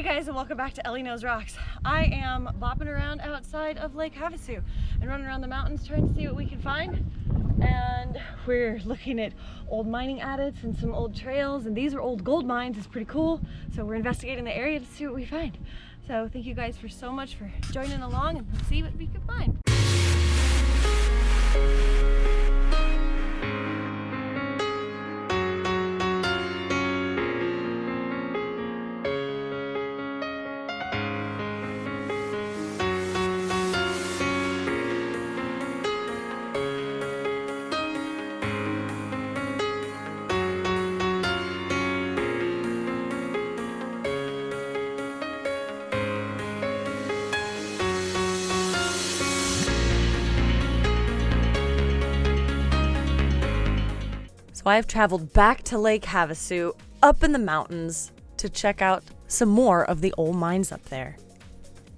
guys, and welcome back to Elley Knows Rocks. I am bopping around outside of Lake Havasu and running around the mountains trying to see what we can find. And we're looking at old mining adits and some old trails, and these are old gold mines. It's pretty cool. So we're investigating the area to see what we find. So thank you guys so much for joining along, and let's see what we can find. So I've traveled back to Lake Havasu, up in the mountains, to check out some more of the old mines up there.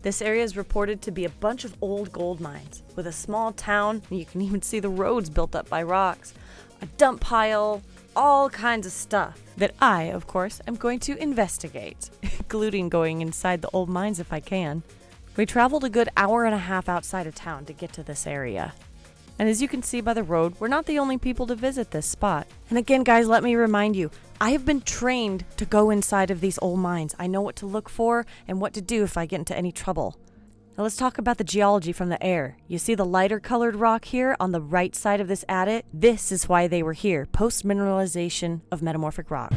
This area is reported to be a bunch of old gold mines, with a small town, and you can even see the roads built up by rocks, a dump pile, all kinds of stuff that I, of course, am going to investigate, including going inside the old mines if I can. We traveled a good hour and a half outside of town to get to this area. And as you can see by the road, we're not the only people to visit this spot. And again, guys, let me remind you, I have been trained to go inside of these old mines. I know what to look for and what to do if I get into any trouble. Now let's talk about the geology from the air. You see the lighter colored rock here on the right side of this adit? This is why they were here, post-mineralization of metamorphic rock.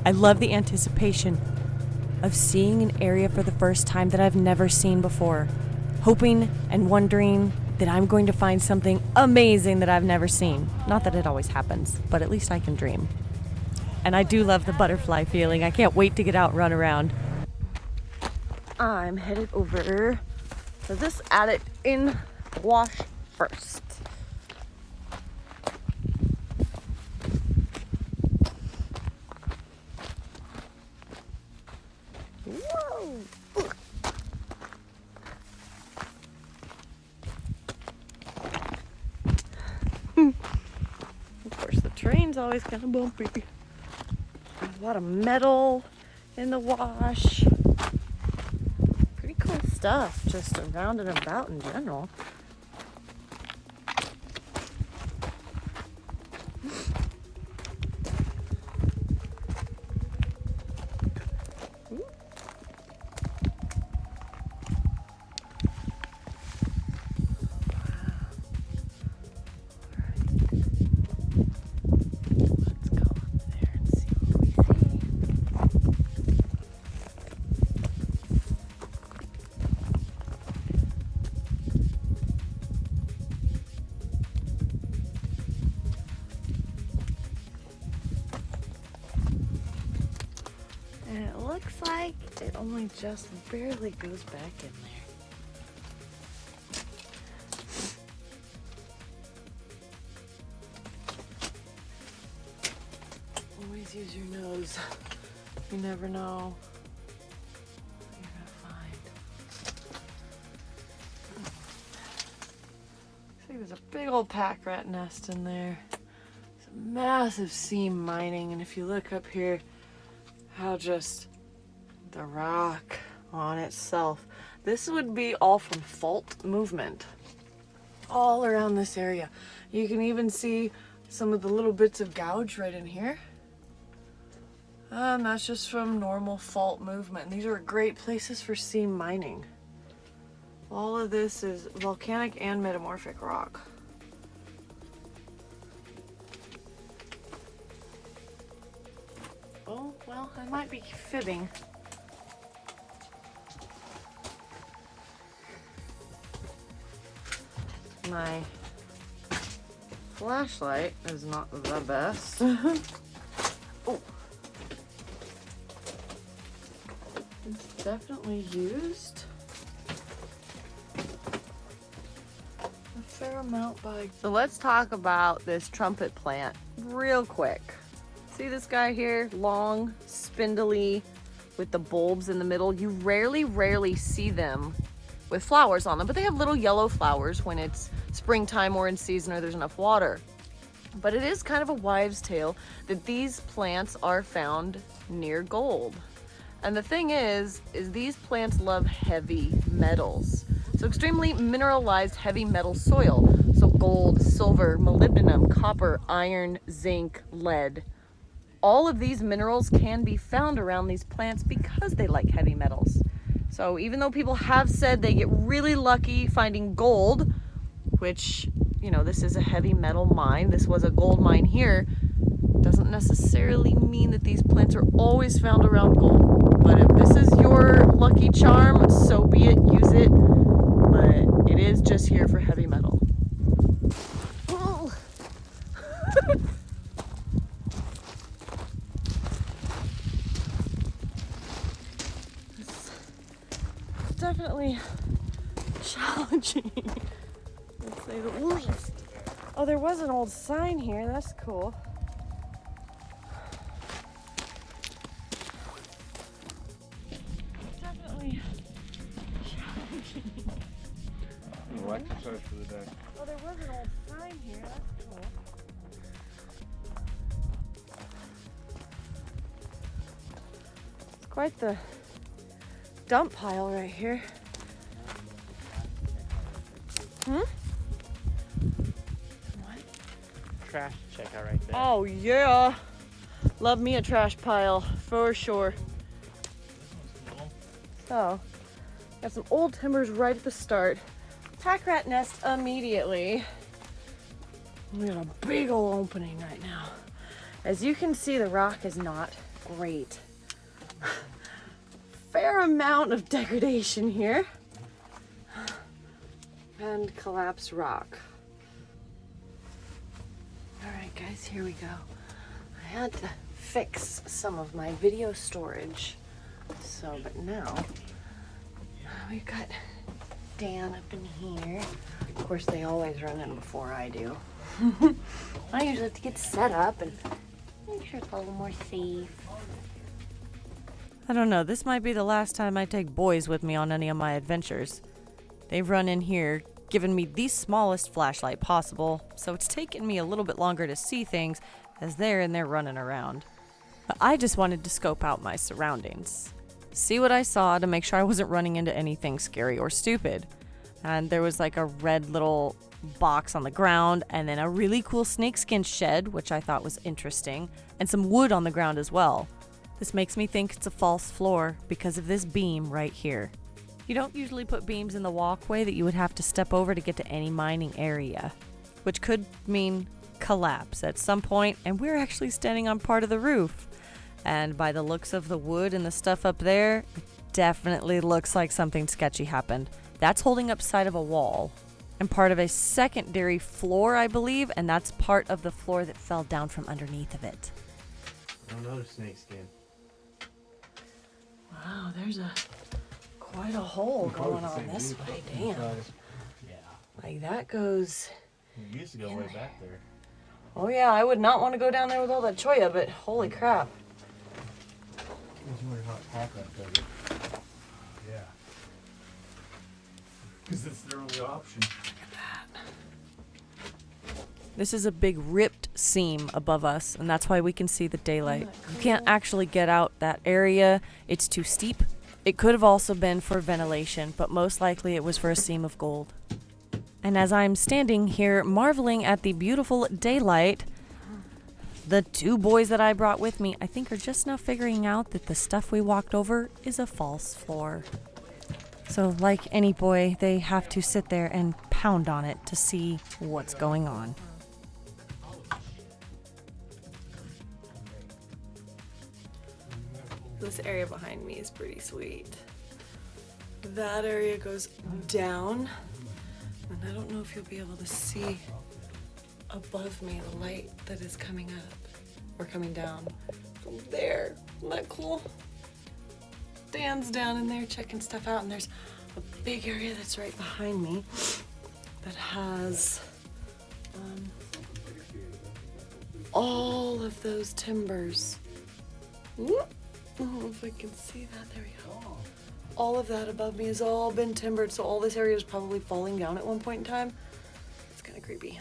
I love the anticipation of seeing an area for the first time that I've never seen before, hoping and wondering that I'm going to find something amazing that I've never seen. Not that it always happens, but at least I can dream. And I do love the butterfly feeling. I can't wait to get out and run around. I'm headed over to this adit in Wash first. Whoa! Of course, the terrain's always kind of bumpy. There's a lot of metal in the wash. Pretty cool stuff, just around and about in general. Looks like it only just barely goes back in there. Always use your nose. You never know what you're gonna find. Looks like there's a big old pack rat nest in there. Some massive seam mining, and if you look up here, how just the rock on itself. This would be all from fault movement all around this area. You can even see some of the little bits of gouge right in here. And that's just from normal fault movement. These are great places for seam mining. All of this is volcanic and metamorphic rock. Oh, well, I might be fibbing. My flashlight is not the best. Oh. It's definitely used a fair amount by... So let's talk about this trumpet plant real quick. See this guy here? Long, spindly, with the bulbs in the middle. You rarely see them with flowers on them, but they have little yellow flowers when it's springtime or in season or there's enough water. But it is kind of a wives' tale that these plants are found near gold. And the thing is these plants love heavy metals. So extremely mineralized heavy metal soil. So gold, silver, molybdenum, copper, iron, zinc, lead. All of these minerals can be found around these plants because they like heavy metals. So even though people have said they get really lucky finding gold, which, you know, this is a heavy metal mine, this was a gold mine here, doesn't necessarily mean that these plants are always found around gold. But if this is your lucky charm, so be it, use it. But it is just here for heavy metal. Oh. It's definitely challenging, to say the least. Oh, there was an old sign here. That's cool. Definitely challenging. Little exercise for the day. Oh, there was an old sign here. That's cool. It's quite the dump pile right here. Hmm? What? Trash checkout right there. Oh yeah. Love me a trash pile for sure. So, got some old timbers right at the start. Pack rat nest immediately. We got a big old opening right now. As you can see, the rock is not great. Fair amount of degradation here. And collapsed rock. All right, guys, here we go. I had to fix some of my video storage. So, but now we've got Dan up in here. Of course, they always run in before I do. I usually have to get set up and make sure it's a little more safe. I don't know, this might be the last time I take boys with me on any of my adventures. They've run in here, given me the smallest flashlight possible, so it's taken me a little bit longer to see things as they're in there running around. But I just wanted to scope out my surroundings. See what I saw to make sure I wasn't running into anything scary or stupid. And there was like a red little box on the ground, and then a really cool snakeskin shed, which I thought was interesting, and some wood on the ground as well. This makes me think it's a false floor because of this beam right here. You don't usually put beams in the walkway that you would have to step over to get to any mining area, which could mean collapse at some point, and we're actually standing on part of the roof. And by the looks of the wood and the stuff up there, it definitely looks like something sketchy happened. That's holding up side of a wall and part of a secondary floor, I believe, and that's part of the floor that fell down from underneath of it. Another snake skin. Wow, there's quite a hole going on this way. Damn. Yeah. Like that goes. You used to go way back there. Oh yeah, I would not want to go down there with all that choya, but holy crap. It's really hot pack that cover. Yeah. Because it's their only option. This is a big ripped seam above us, and that's why we can see the daylight. You can't actually get out that area. It's too steep. It could have also been for ventilation, but most likely it was for a seam of gold. And as I'm standing here marveling at the beautiful daylight, The two boys that I brought with me, I think, are just now figuring out that the stuff we walked over is a false floor. So, like any boy, they have to sit there and pound on it to see what's going on. This area behind me is pretty sweet. That area goes down, and I don't know if you'll be able to see above me the light that is coming up or coming down from there. Isn't that cool? Dan's down in there checking stuff out, and there's a big area that's right behind me that has all of those timbers. Whoop. I don't know if I can see that. There we go. All of that above me has all been timbered, so all this area is probably falling down at one point in time. It's kind of creepy.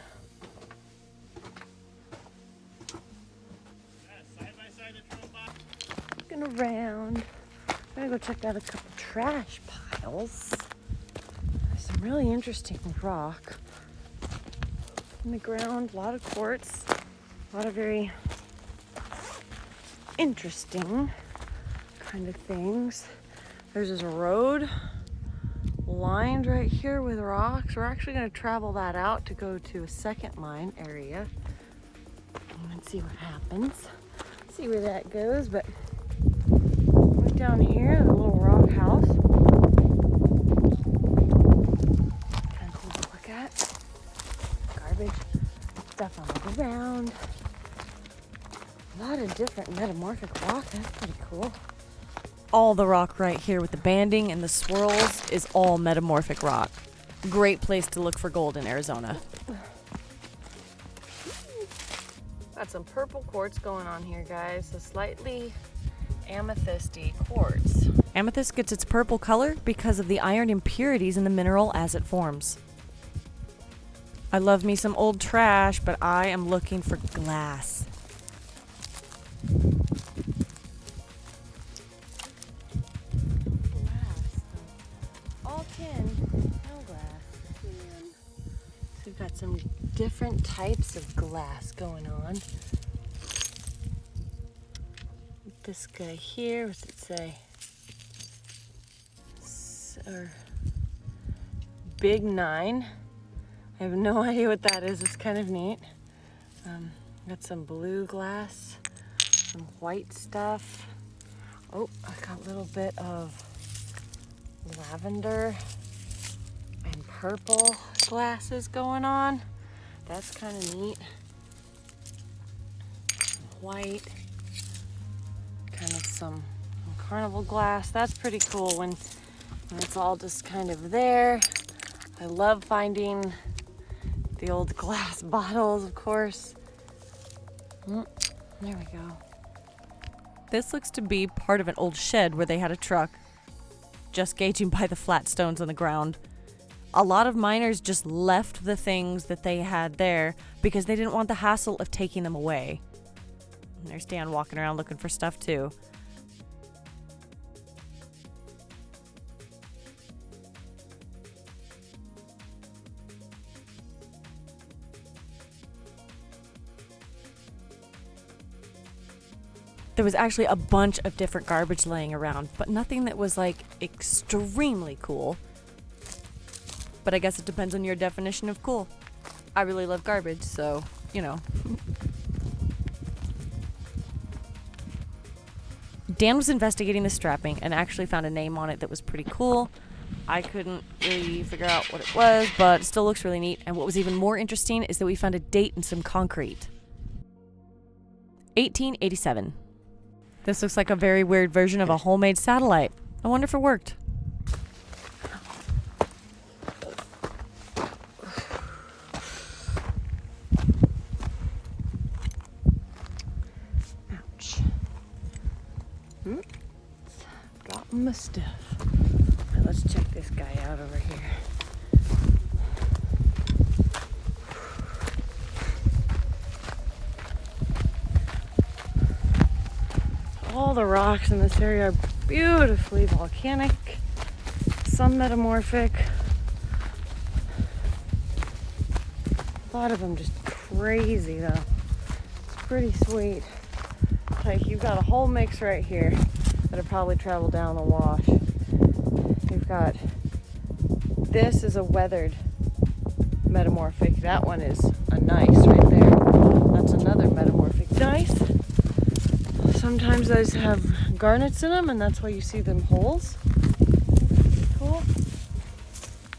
Looking around. I'm gonna go check out a couple trash piles. There's some really interesting rock in the ground. A lot of quartz. A lot of very interesting kind of things. There's this road lined right here with rocks. We're actually going to travel that out to go to a second line area and see what happens. See where that goes. But right down here, the little rock house. Kind of cool to look at. Garbage stuff on the ground. A lot of different metamorphic rock. That's pretty cool. All the rock right here with the banding and the swirls is all metamorphic rock. Great place to look for gold in Arizona. Got some purple quartz going on here, guys. So slightly amethysty quartz. Amethyst gets its purple color because of the iron impurities in the mineral as it forms. I love me some old trash, but I am looking for glass. All tin, no glass. So we've got some different types of glass going on. This guy here, what's it say? Or Big 9. I have no idea what that is. It's kind of neat. Got some blue glass, some white stuff. Oh, I got a little bit of lavender and purple glasses going on. That's kind of neat. White, kind of some carnival glass. That's pretty cool when it's all just kind of there. I love finding the old glass bottles, of course. There we go. This looks to be part of an old shed where they had a truck. Just gauging by the flat stones on the ground. A lot of miners just left the things that they had there because they didn't want the hassle of taking them away. And there's Dan walking around looking for stuff too. There was actually a bunch of different garbage laying around, but nothing that was like extremely cool. But I guess it depends on your definition of cool. I really love garbage, so, you know. Dan was investigating the strapping and actually found a name on it that was pretty cool. I couldn't really figure out what it was, but it still looks really neat. And what was even more interesting is that we found a date in some concrete. 1887. This looks like a very weird version of a homemade satellite. I wonder if it worked. Ouch. Dropping my stuff. Right, let's check this guy out over here. All the rocks in this area are beautifully volcanic, some metamorphic. A lot of them just crazy though. pretty sweet. Like, you've got a whole mix right here that'll probably travel down the wash. You've got, this is a weathered metamorphic. That one is a nice right there. That's another metamorphic nice. Sometimes those have garnets in them, and that's why you see them holes. Cool.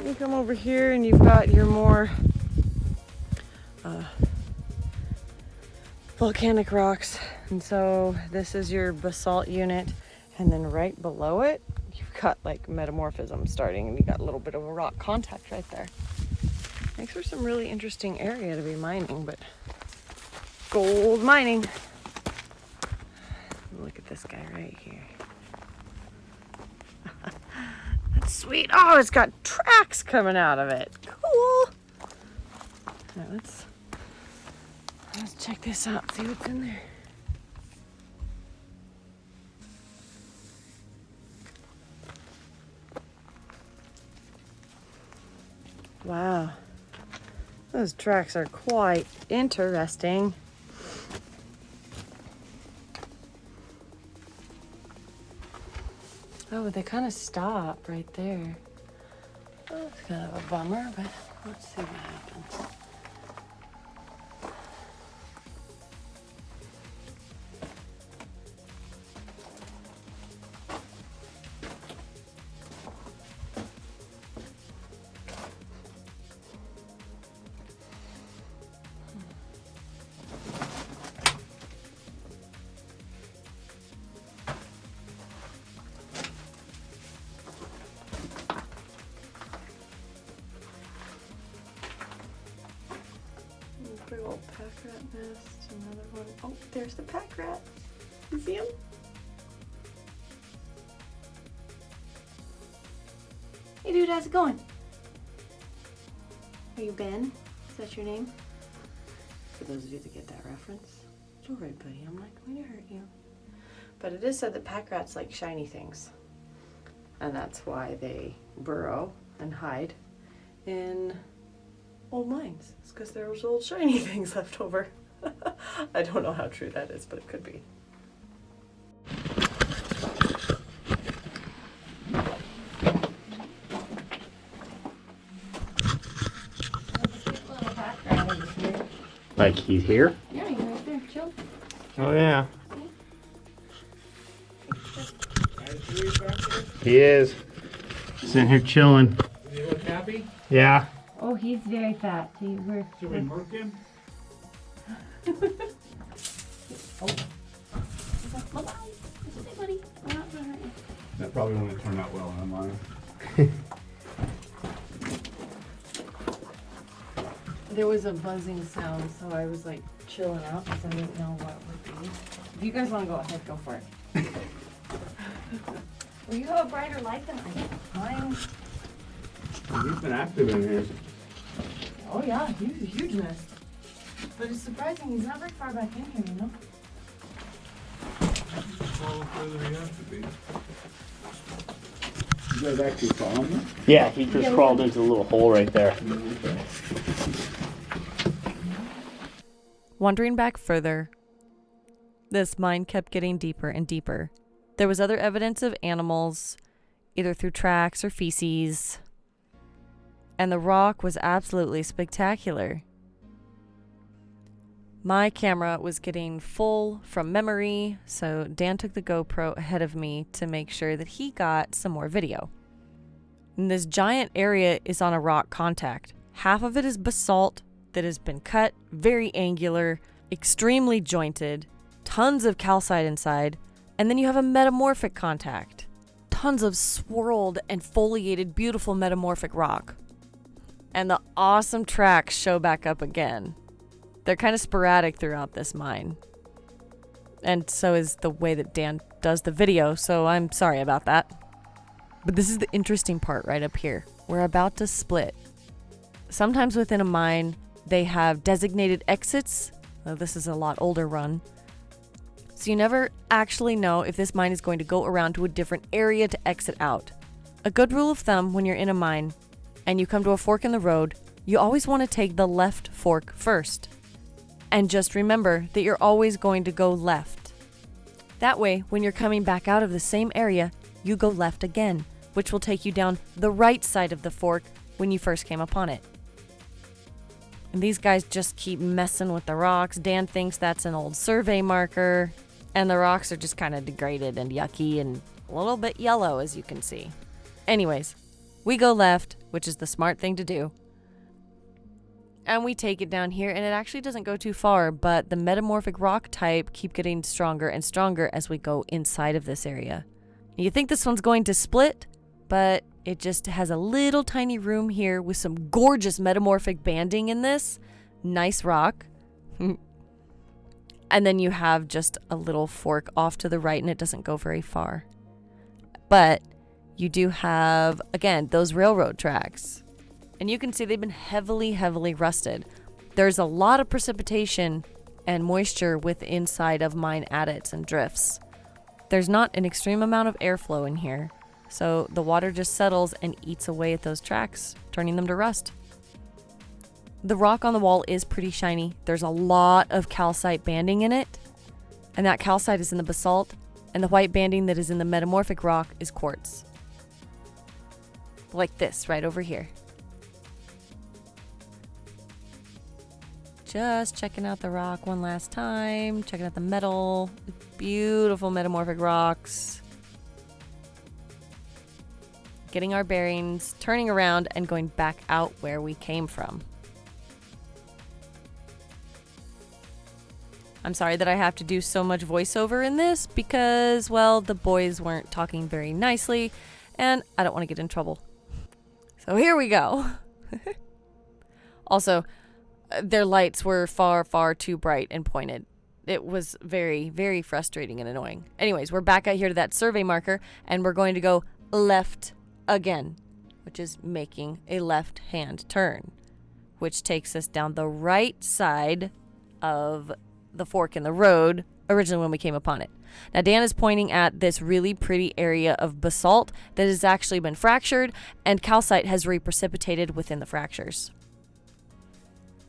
You come over here and you've got your more volcanic rocks. And so this is your basalt unit, and then right below it you've got like metamorphism starting, and you got a little bit of a rock contact right there. Makes for some really interesting area to be mining, but gold mining. Look at this guy right here. That's sweet. Oh, it's got tracks coming out of it. Cool. All right, let's check this out, see what's in there. Wow. Those tracks are quite interesting. Oh, they kind of stop right there. Oh, it's kind of a bummer, but let's see what happens. Big old pack rat nest, another one. Oh, there's the pack rat. You see him? Hey dude, how's it going? Are you Ben? Is that your name? For those of you that get that reference. It's alright, buddy. I'm not going to hurt you. But it is said that pack rats like shiny things. And that's why they burrow and hide in old mines. It's because there was old shiny things left over. I don't know how true that is, but it could be. Like he's here? Yeah, he's right there, chill. Oh yeah. He is. Sitting here chilling. Does he look happy? Yeah. Oh, he's very fat. Should we murk him? That probably wouldn't turn out well online. There was a buzzing sound, so I was like chilling out because I didn't know what it would be. If you guys want to go ahead, go for it. Well, you have a brighter light than I do. Mine. He's been active in here. Oh yeah, he's a huge nest. But it's surprising he's not very far back in here, you know? Well, further he has to be. You guys actually saw him? Yeah, he just crawled into a little hole right there. Wandering back further, this mine kept getting deeper and deeper. There was other evidence of animals, either through tracks or feces. And the rock was absolutely spectacular. My camera was getting full from memory, so Dan took the GoPro ahead of me to make sure that he got some more video. And this giant area is on a rock contact. Half of it is basalt that has been cut, very angular, extremely jointed, tons of calcite inside, and then you have a metamorphic contact. Tons of swirled and foliated, beautiful metamorphic rock. And the awesome tracks show back up again. They're kind of sporadic throughout this mine. And so is the way that Dan does the video, so I'm sorry about that. But this is the interesting part right up here. We're about to split. Sometimes within a mine, they have designated exits. Well, this is a lot older run. So you never actually know if this mine is going to go around to a different area to exit out. A good rule of thumb when you're in a mine and you come to a fork in the road, you always want to take the left fork first. And just remember that you're always going to go left. That way, when you're coming back out of the same area, you go left again, which will take you down the right side of the fork when you first came upon it. And these guys just keep messing with the rocks. Dan thinks that's an old survey marker, and the rocks are just kind of degraded and yucky and a little bit yellow, as you can see. Anyways, we go left, which is the smart thing to do. And we take it down here, and it actually doesn't go too far, but the metamorphic rock type keep getting stronger and stronger as we go inside of this area. You think this one's going to split, but it just has a little tiny room here with some gorgeous metamorphic banding in this. Nice rock. And then you have just a little fork off to the right, and it doesn't go very far. But you do have, again, those railroad tracks. And you can see they've been heavily, heavily rusted. There's a lot of precipitation and moisture with inside of mine adits and drifts. There's not an extreme amount of airflow in here, so the water just settles and eats away at those tracks, turning them to rust. The rock on the wall is pretty shiny. There's a lot of calcite banding in it, and that calcite is in the basalt, and the white banding that is in the metamorphic rock is quartz. Like this right over here. Just checking out the rock one last time, checking out the metal, beautiful metamorphic rocks. Getting our bearings, turning around, and going back out where we came from. I'm sorry that I have to do so much voiceover in this because, well, the boys weren't talking very nicely, and I don't want to get in trouble. So here we go. Also, their lights were far, far too bright and pointed. It was very, very frustrating and annoying. Anyways, we're back out here to that survey marker, and we're going to go left again, which is making a left-hand turn, which takes us down the right side of the fork in the road, originally when we came upon it. Now, Dan is pointing at this really pretty area of basalt that has actually been fractured, and calcite has reprecipitated within the fractures.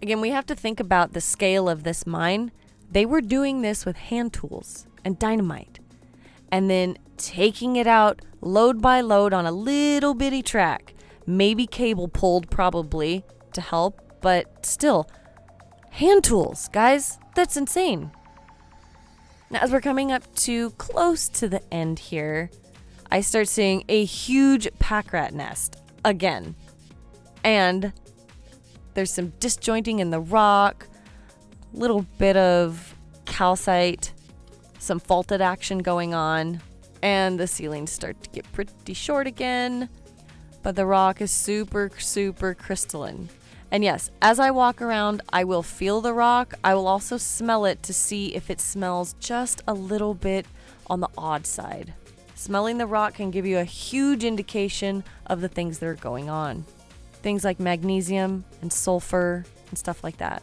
Again, we have to think about the scale of this mine. They were doing this with hand tools and dynamite, and then taking it out load by load on a little bitty track. Maybe cable pulled probably to help, but still, hand tools, guys. That's insane. Now, as we're coming up to close to the end here, I start seeing a huge pack rat nest again. And there's some disjointing in the rock, little bit of calcite, some faulted action going on, and the ceilings start to get pretty short again, but the rock is super, super crystalline. And yes, as I walk around, I will feel the rock. I will also smell it to see if it smells just a little bit on the odd side. Smelling the rock can give you a huge indication of the things that are going on. Things like magnesium and sulfur and stuff like that.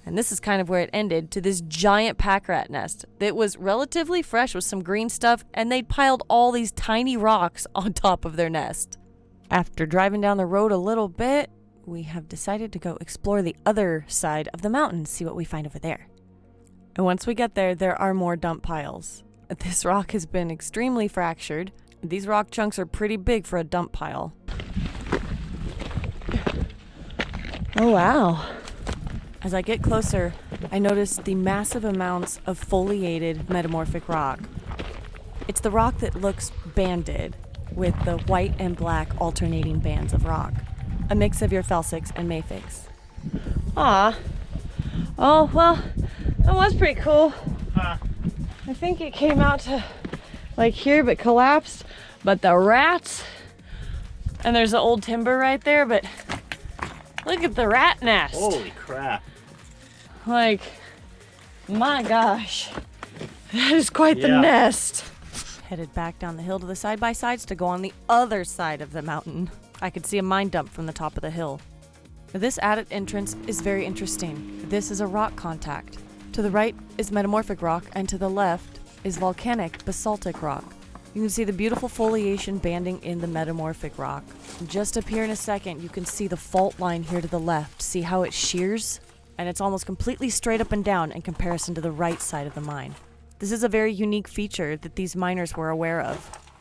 And this is kind of where it ended, to this giant pack rat nest that was relatively fresh with some green stuff, and they'd piled all these tiny rocks on top of their nest. After driving down the road a little bit, we have decided to go explore the other side of the mountain, see what we find over there. And once we get there, there are more dump piles. This rock has been extremely fractured. These rock chunks are pretty big for a dump pile. Oh, wow. As I get closer, I notice the massive amounts of foliated metamorphic rock. It's the rock that looks banded, with the white and black alternating bands of rock. A mix of your felsics and mafics. Aw. Oh, well, that was pretty cool. I think it came out to like here but collapsed. But the rats, and there's the old timber right there, but look at the rat nest. Holy crap. Like, my gosh, that is quite the nest. Headed back down the hill to the side-by-sides to go on the other side of the mountain. I could see a mine dump from the top of the hill. This adit entrance is very interesting. This is a rock contact. To the right is metamorphic rock, and to the left is volcanic basaltic rock. You can see the beautiful foliation banding in the metamorphic rock. Just up here in a second, you can see the fault line here to the left. See how it shears? And it's almost completely straight up and down in comparison to the right side of the mine. This is a very unique feature that these miners were aware of.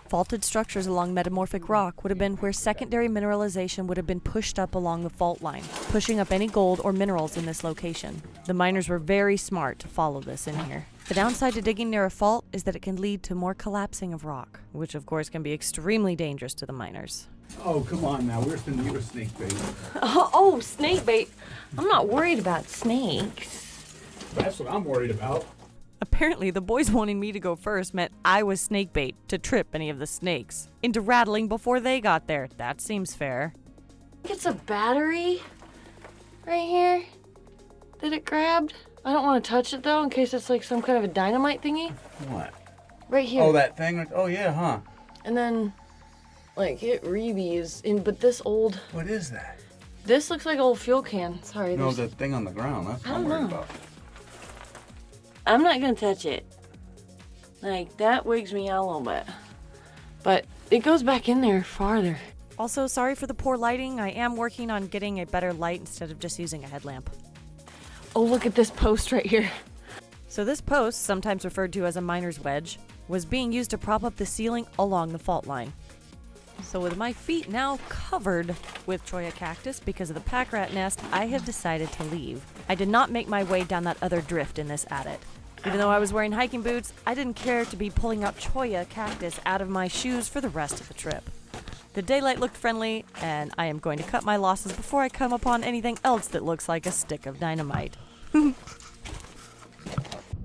Faulted structures along metamorphic rock would have been where secondary mineralization would have been pushed up along the fault line, pushing up any gold or minerals in this location. The miners were very smart to follow this in here. The downside to digging near a fault is that it can lead to more collapsing of rock, which of course can be extremely dangerous to the miners. Oh, come on now. Where's the nearest snake bait? Oh, snake bait. I'm not worried about snakes. That's what I'm worried about. Apparently, the boys wanting me to go first meant I was snake bait to trip any of the snakes into rattling before they got there. That seems fair. I think it's a battery right here that it grabbed. I don't want to touch it though in case it's like some kind of a dynamite thingy. What? Right here. Oh, that thing? Oh, yeah, huh? And then like it rebies in, but this old, What is that? this looks like an old fuel can. Sorry. No, there's- the thing on the ground. That's what I I'm don't worried know. about. I'm not gonna touch it. Like that wigs me out a little bit. But it goes back in there farther. Also, sorry for the poor lighting. I am working on getting a better light instead of just using a headlamp. Oh, look at this post right here. So this post, sometimes referred to as a miner's wedge, was being used to prop up the ceiling along the fault line. So with my feet now covered with Cholla cactus because of the pack rat nest, I have decided to leave. I did not make my way down that other drift in this adit. Even though I was wearing hiking boots, I didn't care to be pulling out Cholla cactus out of my shoes for the rest of the trip. The daylight looked friendly, and I am going to cut my losses before I come upon anything else that looks like a stick of dynamite.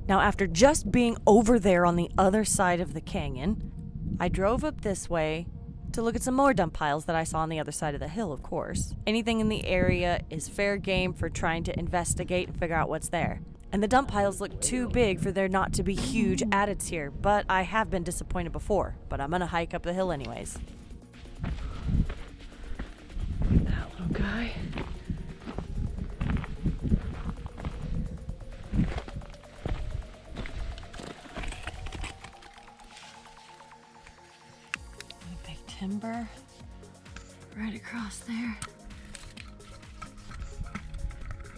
Now, after just being over there on the other side of the canyon, I drove up this way to look at some more dump piles that I saw on the other side of the hill, of course. Anything in the area is fair game for trying to investigate and figure out what's there. And the dump piles look too big for there not to be huge adits here, but I have been disappointed before, but I'm gonna hike up the hill anyways. That little guy. A big timber right across there.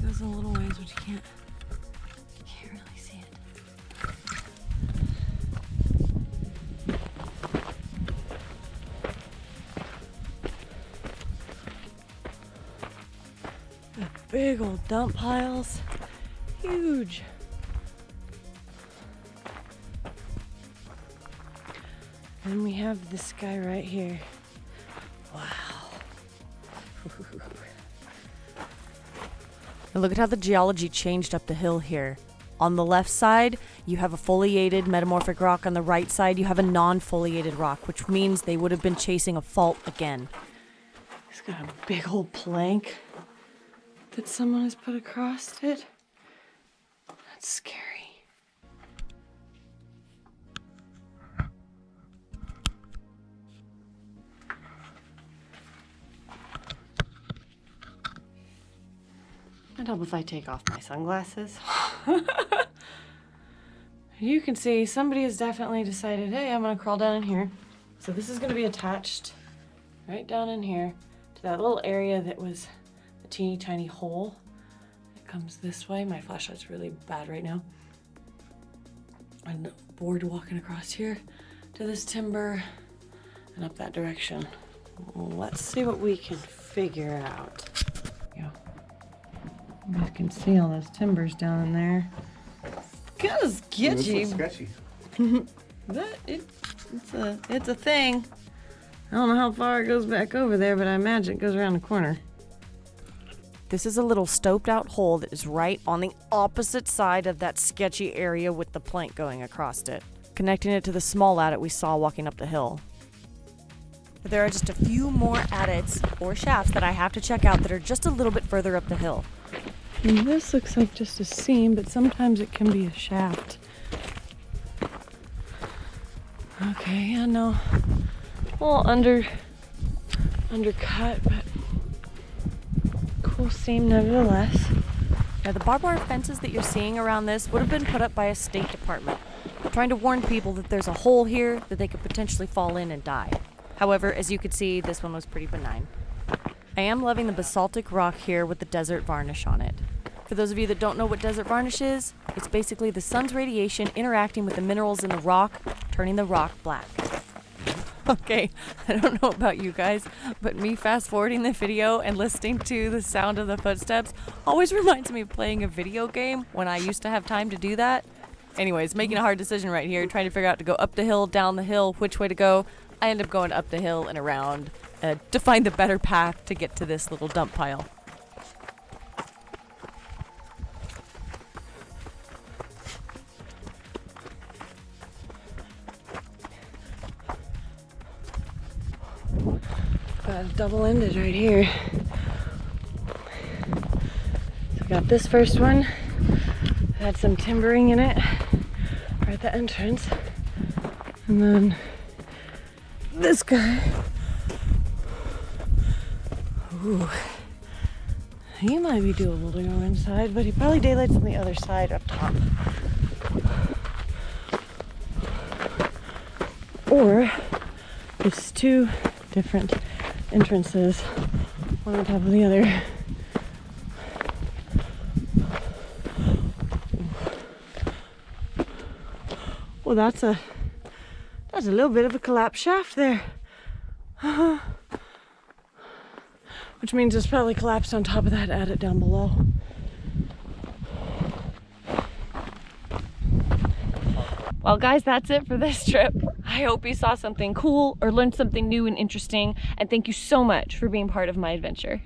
Goes a little ways, but you can't really see it. The big old dump piles. Huge. And we have this guy right here. Wow. And look at how the geology changed up the hill here. On the left side, you have a foliated metamorphic rock. On the right side, you have a non-foliated rock, which means they would have been chasing a fault again. He's got a big old plank that someone has put across it. That's scary. I'd help if I take off my sunglasses. You can see somebody has definitely decided, hey, I'm gonna crawl down in here. So this is gonna be attached right down in here to that little area that was a teeny tiny hole. It comes this way. My flashlight's really bad right now. And board walking across here to this timber and up that direction. Let's see what we can figure out. Yeah. You guys can see all those timbers down in there. Kind of This sketchy, looks sketchy. but it's a thing. I don't know how far it goes back over there, but I imagine it goes around the corner. This is a little stoped out hole that is right on the opposite side of that sketchy area with the plank going across it, connecting it to the small adit we saw walking up the hill. But there are just a few more adits or shafts that I have to check out that are just a little bit further up the hill. And this looks like just a seam, but sometimes it can be a shaft. Okay, yeah, no. A little undercut, but cool seam nevertheless. Now, the barbed wire fences that you're seeing around this would have been put up by a state department. trying to warn people that there's a hole here that they could potentially fall in and die. However, as you could see, this one was pretty benign. I am loving the basaltic rock here with the desert varnish on it. For those of you that don't know what desert varnish is, it's basically the sun's radiation interacting with the minerals in the rock, turning the rock black. Okay, I don't know about you guys, but me fast forwarding the video and listening to the sound of the footsteps always reminds me of playing a video game when I used to have time to do that. Anyways, making a hard decision right here, trying to figure out to go up the hill, down the hill, which way to go. I end up going up the hill and around to find the better path to get to this little dump pile. Got it double-ended right here. So got this first one. It had some timbering in it right at the entrance. And then this guy. Ooh. He might be doable to go inside, but he probably daylights on the other side up top. Or there's two different entrances, one on top of the other. Well, that's a little bit of a collapsed shaft there. Which means it's probably collapsed on top of that adit down below. Well, guys, that's it for this trip. I hope you saw something cool or learned something new and interesting, and thank you so much for being part of my adventure.